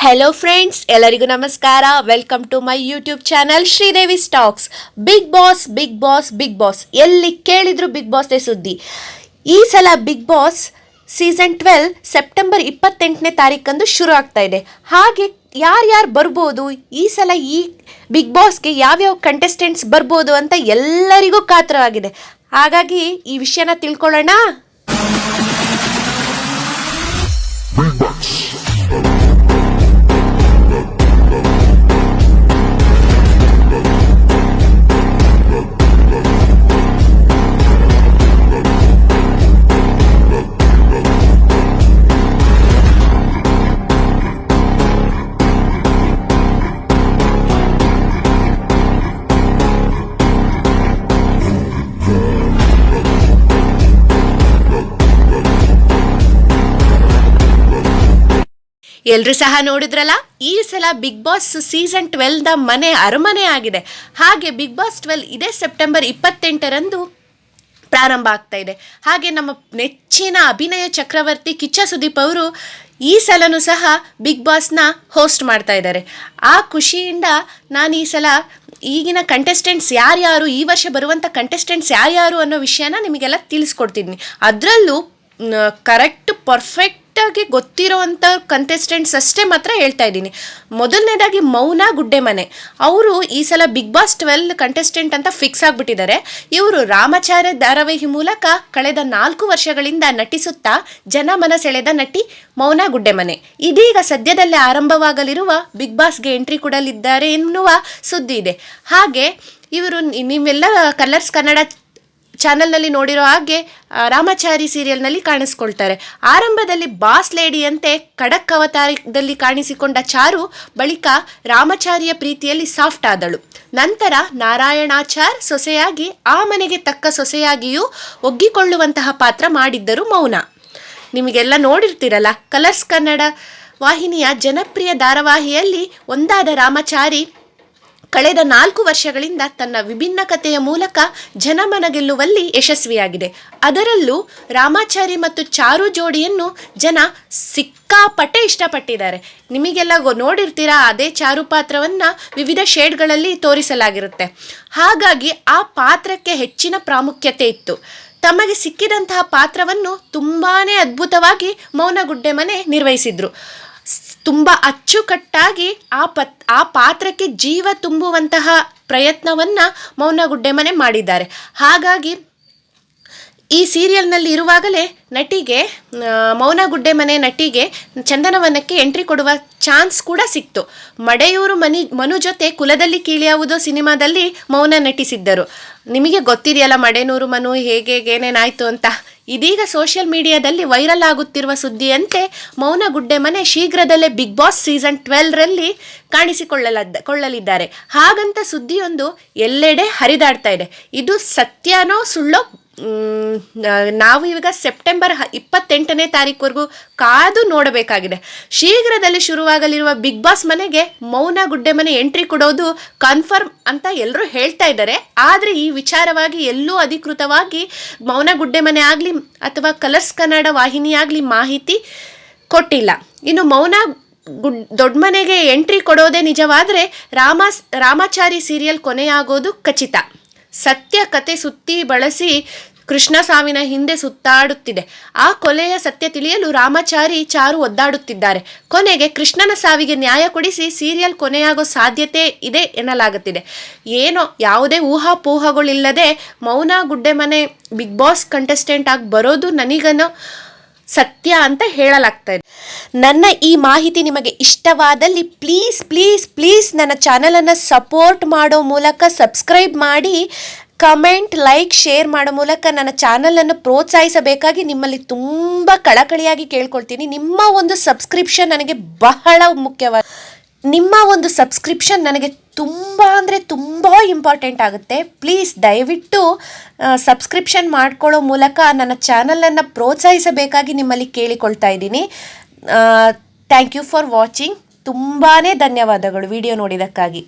Hello friends, ಎಲ್ಲರಿಗೂ ನಮಸ್ಕಾರ. Welcome to my YouTube channel Sridevi stocks. Bigg Boss Bigg Boss Bigg Boss, ಎಲ್ಲಿ ಕೇಳಿದ್ರು Bigg ಬಾಸ್ದೇ ಸುದ್ದಿ. ಈ ಸಲ ಬಿಗ್ ಬಾಸ್ ಸೀಸನ್ 12 ಸೆಪ್ಟೆಂಬರ್ 28ನೇ ತಾರೀಕಂದು ಶುರು ಆಗ್ತಾ ಇದೆ. ಹಾಗೆ ಯಾರ್ಯಾರು ಬರ್ಬೋದು, ಈ ಸಲ ಈ ಬಿಗ್ ಬಾಸ್ಗೆ ಯಾವ್ಯಾವ ಕಂಟೆಸ್ಟೆಂಟ್ಸ್ ಬರ್ಬೋದು ಅಂತ ಎಲ್ಲರಿಗೂ ಕಾತರವಾಗಿದೆ. ಹಾಗಾಗಿ ಈ ವಿಷಯನ ತಿಳ್ಕೊಳ್ಳೋಣ. ಎಲ್ರು ಸಹ ನೋಡಿದ್ರಲ್ಲ, ಈ ಸಲ ಬಿಗ್ ಬಾಸ್ ಸೀಸನ್ 12ದ ಅರಮನೆ ಆಗಿದೆ. ಹಾಗೆ ಬಿಗ್ ಬಾಸ್ 12 ಇದೇ ಸೆಪ್ಟೆಂಬರ್ 28ರಂದು ಪ್ರಾರಂಭ ಆಗ್ತಾ ಇದೆ. ಹಾಗೆ ನಮ್ಮ ನೆಚ್ಚಿನ ಅಭಿನಯ ಚಕ್ರವರ್ತಿ ಕಿಚ್ಚ ಸುದೀಪ್ ಅವರು ಈ ಸಲನೂ ಸಹ ಬಿಗ್ ಬಾಸ್ನ ಹೋಸ್ಟ್ ಮಾಡ್ತಾ ಇದ್ದಾರೆ. ಆ ಖುಷಿಯಿಂದ ನಾನು ಈ ಸಲ ಈಗಿನ ಕಂಟೆಸ್ಟೆಂಟ್ಸ್ ಯಾರ್ಯಾರು, ಈ ವರ್ಷ ಬರುವಂಥ ಕಂಟೆಸ್ಟೆಂಟ್ಸ್ ಯಾರ್ಯಾರು ಅನ್ನೋ ವಿಷಯನ ನಿಮಗೆಲ್ಲ ತಿಳಿಸ್ಕೊಡ್ತಿದ್ದೀನಿ. ಅದರಲ್ಲೂ ಕರೆಕ್ಟ್ ಪರ್ಫೆಕ್ಟಾಗಿ ಗೊತ್ತಿರೋವಂಥ ಕಂಟೆಸ್ಟೆಂಟ್ಸ್ ಅಷ್ಟೇ ಮಾತ್ರ ಹೇಳ್ತಾ ಇದ್ದೀನಿ. ಮೊದಲನೇದಾಗಿ ಮೌನ ಗುಡ್ಡೆಮನೆ ಅವರು ಈ ಸಲ ಬಿಗ್ ಬಾಸ್ 12 ಕಂಟೆಸ್ಟೆಂಟ್ ಅಂತ ಫಿಕ್ಸ್ ಆಗಿಬಿಟ್ಟಿದ್ದಾರೆ. ಇವರು ರಾಮಾಚಾರ್ಯ ಧಾರಾವಾಹಿ ಮೂಲಕ ಕಳೆದ 4 ವರ್ಷಗಳಿಂದ ನಟಿಸುತ್ತಾ ಜನಮನ ಸೆಳೆದ ನಟಿ ಮೌನ ಗುಡ್ಡೆಮನೆ ಇದೀಗ ಸದ್ಯದಲ್ಲೇ ಆರಂಭವಾಗಲಿರುವ ಬಿಗ್ ಬಾಸ್ಗೆ ಎಂಟ್ರಿ ಕೊಡಲಿದ್ದಾರೆ ಎನ್ನುವ ಸುದ್ದಿ ಇದೆ. ಹಾಗೆ ಇವರು ನೀವೆಲ್ಲ ಕಲರ್ಸ್ ಕನ್ನಡ ಚಾನಲ್ನಲ್ಲಿ ನೋಡಿರೋ ಹಾಗೆ ರಾಮಾಚಾರಿ ಸೀರಿಯಲ್ನಲ್ಲಿ ಕಾಣಿಸ್ಕೊಳ್ತಾರೆ. ಆರಂಭದಲ್ಲಿ ಬಾಸ್ ಲೇಡಿ ಅಂತೆ ಖಡಕ್ ಅವತಾರದಲ್ಲಿ ಕಾಣಿಸಿಕೊಂಡ ಚಾರು ಬಳಿಕ ರಾಮಾಚಾರಿಯ ಪ್ರೀತಿಯಲ್ಲಿ ಸಾಫ್ಟ್ ಆದಳು. ನಂತರ ನಾರಾಯಣಾಚಾರ್ ಸೊಸೆಯಾಗಿ ಆ ಮನೆಗೆ ತಕ್ಕ ಸೊಸೆಯಾಗಿಯೂ ಒಗ್ಗಿಕೊಳ್ಳುವಂತಹ ಪಾತ್ರ ಮಾಡಿದ್ದರು ಮೌನ. ನಿಮಗೆಲ್ಲ ನೋಡಿರ್ತೀರಲ್ಲ, ಕಲರ್ಸ್ ಕನ್ನಡ ವಾಹಿನಿಯ ಜನಪ್ರಿಯ ಧಾರಾವಾಹಿಯಲ್ಲಿ ಒಂದಾದ ರಾಮಾಚಾರಿ ಕಳೆದ 4 ವರ್ಷಗಳಿಂದ ತನ್ನ ವಿಭಿನ್ನ ಕಥೆಯ ಮೂಲಕ ಜನಮನ ಗೆಲ್ಲುವಲ್ಲಿ ಯಶಸ್ವಿಯಾಗಿದೆ. ಅದರಲ್ಲೂ ರಾಮಾಚಾರಿ ಮತ್ತು ಚಾರು ಜೋಡಿಯನ್ನು ಜನ ಸಿಕ್ಕಾಪಟ್ಟೆ ಇಷ್ಟಪಟ್ಟಿದ್ದಾರೆ. ನಿಮಗೆಲ್ಲ ನೋಡಿರ್ತೀರಾ, ಅದೇ ಚಾರು ಪಾತ್ರವನ್ನು ವಿವಿಧ ಶೇಡ್ಗಳಲ್ಲಿ ತೋರಿಸಲಾಗಿರುತ್ತೆ. ಹಾಗಾಗಿ ಆ ಪಾತ್ರಕ್ಕೆ ಹೆಚ್ಚಿನ ಪ್ರಾಮುಖ್ಯತೆ ಇತ್ತು. ತಮಗೆ ಸಿಕ್ಕಿದಂತಹ ಪಾತ್ರವನ್ನು ತುಂಬಾ ಅದ್ಭುತವಾಗಿ ಮೌನ ಗುಡ್ಡೆಮನೆ ನಿರ್ವಹಿಸಿದ್ರು. ತುಂಬ ಅಚ್ಚುಕಟ್ಟಾಗಿ ಆ ಪಾತ್ರಕ್ಕೆ ಜೀವ ತುಂಬುವಂತಹ ಪ್ರಯತ್ನವನ್ನು ಮೌನ ಗುಡ್ಡೆಮನೆ ಮಾಡಿದ್ದಾರೆ. ಹಾಗಾಗಿ ಈ ಸೀರಿಯಲ್ನಲ್ಲಿ ಇರುವಾಗಲೇ ನಟಿಗೆ ಮೌನ ಗುಡ್ಡೆಮನೆ ನಟಿಗೆ ಚಂದನವನಕ್ಕೆ ಎಂಟ್ರಿ ಕೊಡುವ ಚಾನ್ಸ್ ಕೂಡ ಸಿಕ್ತು. ಮಡೆಯೂರು ಮನು ಜೊತೆ ಕುಲದಲ್ಲಿ ಸಿನಿಮಾದಲ್ಲಿ ಮೌನ ನಟಿಸಿದ್ದರು. ನಿಮಗೆ ಗೊತ್ತಿದೆಯಲ್ಲ ಮಡೆನೂರು ಮನು ಏನೇನಾಯಿತು ಅಂತ. ಇದೀಗ ಸೋಷಿಯಲ್ ಮೀಡಿಯಾದಲ್ಲಿ ವೈರಲ್ ಆಗುತ್ತಿರುವ ಸುದ್ದಿಯಂತೆ ಮೌನ ಗುಡ್ಡೆಮನೆ ಶೀಘ್ರದಲ್ಲೇ ಬಿಗ್ ಬಾಸ್ ಸೀಸನ್ 12ರಲ್ಲಿ ಕಾಣಿಸಿಕೊಳ್ಳಲಿದ್ದಾರೆ. ಹಾಗಂತ ಸುದ್ದಿಯೊಂದು ಎಲ್ಲೆಡೆ ಹರಿದಾಡ್ತಾ ಇದೆ. ಇದು ಸತ್ಯನೋ ಸುಳ್ಳೋ ನಾವು ಇವಾಗ ಸೆಪ್ಟೆಂಬರ್ 28ನೇ ತಾರೀಕುವರೆಗೂ ಕಾದು ನೋಡಬೇಕಾಗಿದೆ. ಶೀಘ್ರದಲ್ಲಿ ಶುರುವಾಗಲಿರುವ ಬಿಗ್ ಬಾಸ್ ಮನೆಗೆ ಮೌನ ಗುಡ್ಡೆಮನೆ ಎಂಟ್ರಿ ಕೊಡೋದು ಕನ್ಫರ್ಮ್ ಅಂತ ಎಲ್ಲರೂ ಹೇಳ್ತಾ ಇದ್ದಾರೆ. ಆದರೆ ಈ ವಿಚಾರವಾಗಿ ಎಲ್ಲೂ ಅಧಿಕೃತವಾಗಿ ಮೌನ ಗುಡ್ಡೆಮನೆ ಆಗಲಿ ಅಥವಾ ಕಲರ್ಸ್ ಕನ್ನಡ ವಾಹಿನಿ ಆಗಲಿ ಮಾಹಿತಿ ಕೊಟ್ಟಿಲ್ಲ. ಇನ್ನು ಮೌನ ದೊಡ್ಡ ಮನೆಗೆ ಎಂಟ್ರಿ ಕೊಡೋದೇ ನಿಜವಾದರೆ ರಾಮಾಚಾರಿ ಸೀರಿಯಲ್ ಕೊನೆಯಾಗೋದು ಖಚಿತ. ಸತ್ಯ ಕತೆ ಸುತ್ತಿ ಬಳಸಿ ಕೃಷ್ಣ ಸಾವಿನ ಹಿಂದೆ ಸುತ್ತಾಡುತ್ತಿದೆ. ಆ ಕೊಲೆಯ ಸತ್ಯ ತಿಳಿಯಲು ರಾಮಾಚಾರಿ ಚಾರು ಒದ್ದಾಡುತ್ತಿದ್ದಾರೆ. ಕೊನೆಗೆ ಕೃಷ್ಣನ ಸಾವಿಗೆ ನ್ಯಾಯ ಕೊಡಿಸಿ ಸೀರಿಯಲ್ ಕೊನೆಯಾಗೋ ಸಾಧ್ಯತೆ ಇದೆ ಎನ್ನಲಾಗುತ್ತಿದೆ. ಏನೋ ಯಾವುದೇ ಊಹಾಪೋಹಗಳಿಲ್ಲದೆ ಮೌನ ಗುಡ್ಡೆಮನೆ ಬಿಗ್ ಬಾಸ್ ಕಂಟೆಸ್ಟೆಂಟ್ ಆಗಿ ಬರೋದು ನನಗೇನೋ ಸತ್ಯ ಅಂತ ಹೇಳಲಾಗ್ತಾ ಇದೆ. ನನ್ನ ಈ ಮಾಹಿತಿ ನಿಮಗೆ ಇಷ್ಟವಾದಲ್ಲಿ ಪ್ಲೀಸ್ ಪ್ಲೀಸ್ ಪ್ಲೀಸ್ ನನ್ನ ಚಾನಲನ್ನು ಸಪೋರ್ಟ್ ಮಾಡೋ ಮೂಲಕ ಸಬ್ಸ್ಕ್ರೈಬ್ ಮಾಡಿ, ಕಮೆಂಟ್, ಲೈಕ್, ಶೇರ್ ಮಾಡೋ ಮೂಲಕ ನನ್ನ ಚಾನಲನ್ನು ಪ್ರೋತ್ಸಾಹಿಸಬೇಕಾಗಿ ನಿಮ್ಮಲ್ಲಿ ತುಂಬ ಕಳಕಳಿಯಾಗಿ ಕೇಳ್ಕೊಳ್ತೀನಿ. ನಿಮ್ಮ ಒಂದು ಸಬ್ಸ್ಕ್ರಿಪ್ಷನ್ ನನಗೆ ಬಹಳ ಮುಖ್ಯವಾದ. ನಿಮ್ಮ ಒಂದು ಸಬ್ಸ್ಕ್ರಿಪ್ಷನ್ ನನಗೆ ತುಂಬ ಅಂದರೆ ತುಂಬ ಇಂಪಾರ್ಟೆಂಟ್ ಆಗುತ್ತೆ. ಪ್ಲೀಸ್ ದಯವಿಟ್ಟು ಸಬ್ಸ್ಕ್ರಿಪ್ಷನ್ ಮಾಡ್ಕೊಳ್ಳೋ ಮೂಲಕ ನನ್ನ ಚಾನಲನ್ನು ಪ್ರೋತ್ಸಾಹಿಸಬೇಕಾಗಿ ನಿಮ್ಮಲ್ಲಿ ಕೇಳಿಕೊಳ್ತಾ ಇದ್ದೀನಿ. Thank you for watching. ತುಂಬಾ ಧನ್ಯವಾದಗಳು ವಿಡಿಯೋ ನೋಡಿದ್ದಕ್ಕಾಗಿ.